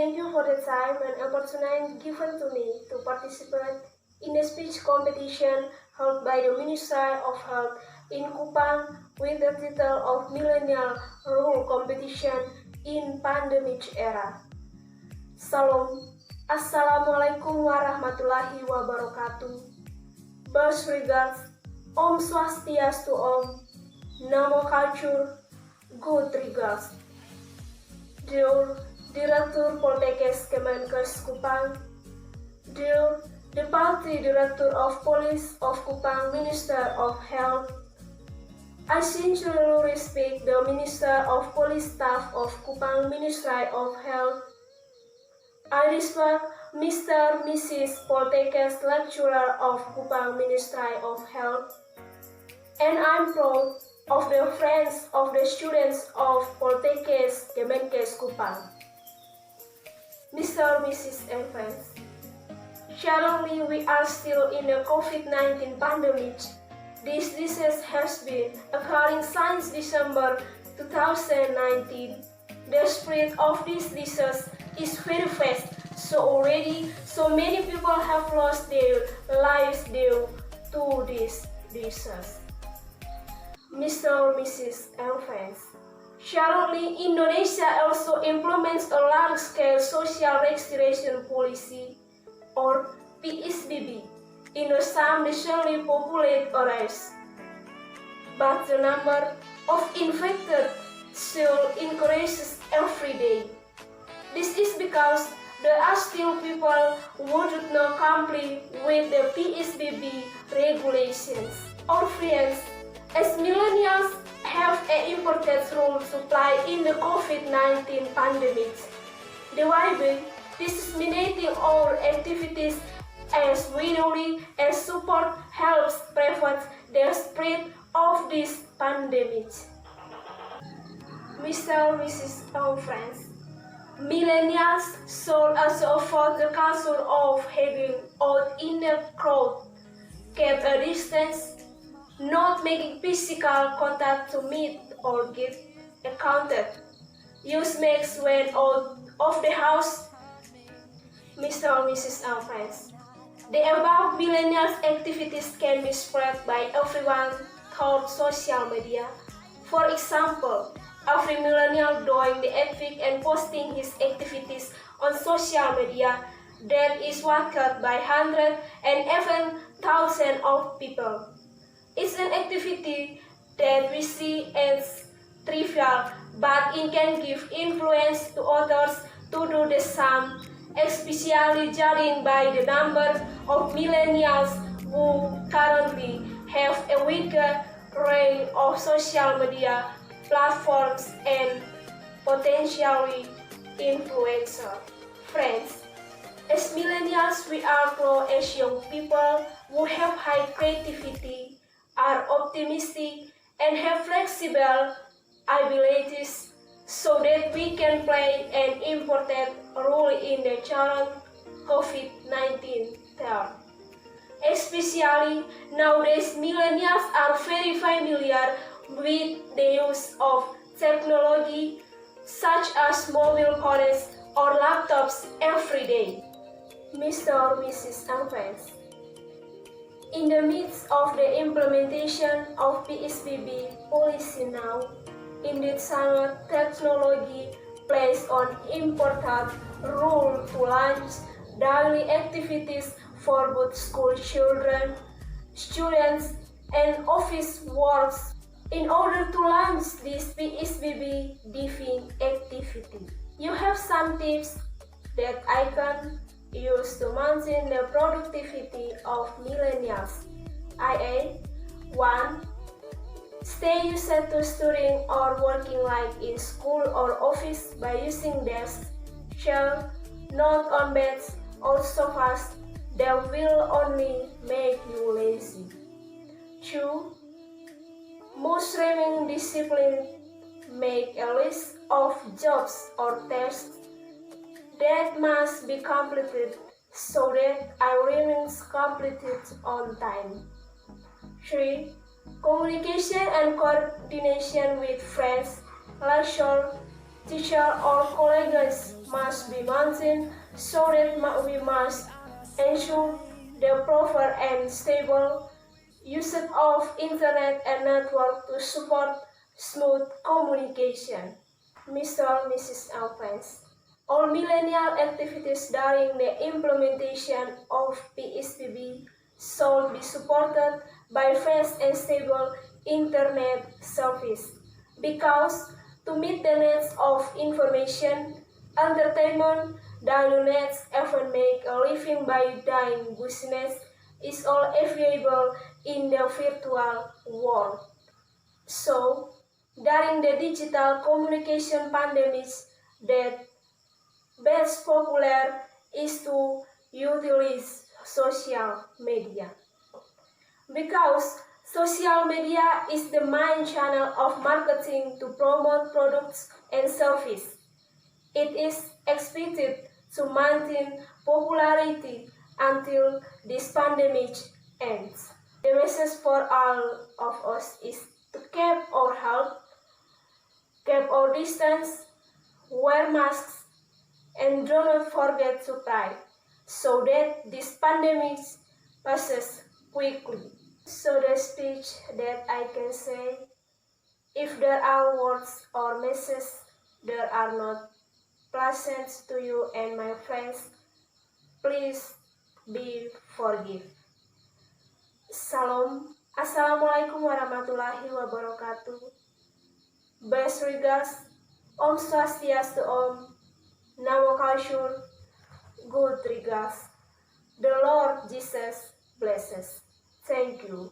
Thank you for the time and opportunity given to me to participate in the speech competition held by the Ministry of Health in Kupang with the title of Millennial Rule Competition in Pandemic Era. Salam. Assalamualaikum warahmatullahi wabarakatuh. Best regards. Om Swastiastu Om. Namo Culture. Good regards. Dear Director Poltekkes Kemenkes Kupang, Dear Deputy Director of Police of Kupang Minister of Health, I sincerely respect the Minister of Police Staff of Kupang Ministry of Health. I respect Mr. Mrs. Poltekkes Lecturer of Kupang Ministry of Health, and I'm proud of the friends of the students of Poltekkes Kemenkes Kupang. Mr. Mrs. and friends, currently we are still in the COVID-19 pandemic. This disease has been occurring since December 2019. The spread of this disease is very fast, so already so many people have lost their lives due to this disease. Mr. Mrs. and friends, currently, Indonesia also implements a large-scale social restoration policy, or PSBB, in some densely populated areas. But the number of infected still increases every day. This is because there are still people who do not comply with the PSBB regulations. Our friends, as millennials have an important role to play in the COVID-19 pandemic. The way disseminating our activities as widely as support helps prevent the spread of this pandemic. Mr. and Mrs. and friends, millennials should also avoid the culture of hanging out in the crowd, keep a distance, not making physical contact to meet or get accounted. Use masks when out of the house. Mr. and Mrs. and friends, the above millennials activities can be spread by everyone through social media. For example, every millennial doing the activity and posting his activities on social media that is watched by hundreds and even thousands of people. It's an activity that we see as trivial, but it can give influence to others to do the same, especially judging by the number of millennials who currently have a wider range of social media platforms and potentially influencer. Friends, as millennials, we are grown as young people who have high creativity, are optimistic, and have flexible abilities so that we can play an important role in the current COVID-19 threat. Especially nowadays, millennials are very familiar with the use of technology such as mobile phones or laptops every day. Mr. or Mrs. and friends, in the midst of the implementation of PSBB policy now, indeed some technology plays an important role to launch daily activities for both school children, students, and office workers in order to launch this PSBB giving activity. You have some tips that I can use to maintain the productivity of millennials. i.e. 1. Stay used to studying or working like in school or office by using desks, chairs, not on beds or sofas that will only make you lazy. 2. Most remaining discipline, make a list of jobs or tasks that must be completed so that I remains completed on time. 3. Communication and coordination with friends, lecture, Teacher or colleagues must be maintained so that we must ensure the proper and stable use of internet and network to support smooth communication. Mr. and Mrs. Alphonse. All millennial activities during the implementation of PSPB should be supported by fast and stable internet service because to meet the needs of information, entertainment, daily needs, even make a living by doing business is all available in the virtual world. So, during the digital communication pandemics that best popular is to utilize social media because social media is the main channel of marketing to promote products and services. It is expected to maintain popularity until this pandemic ends. The message for all of us is to keep our health, keep our distance, wear masks, and do not forget to pray, so that this pandemic passes quickly. So the speech that I can say, if there are words or messages that are not pleasant to you and my friends, please be forgive. Salam. Assalamualaikum warahmatullahi wabarakatuh. Best regards. Om Swastiastu Om. Namo Kalshur. Good regards. The Lord Jesus blesses. Thank you.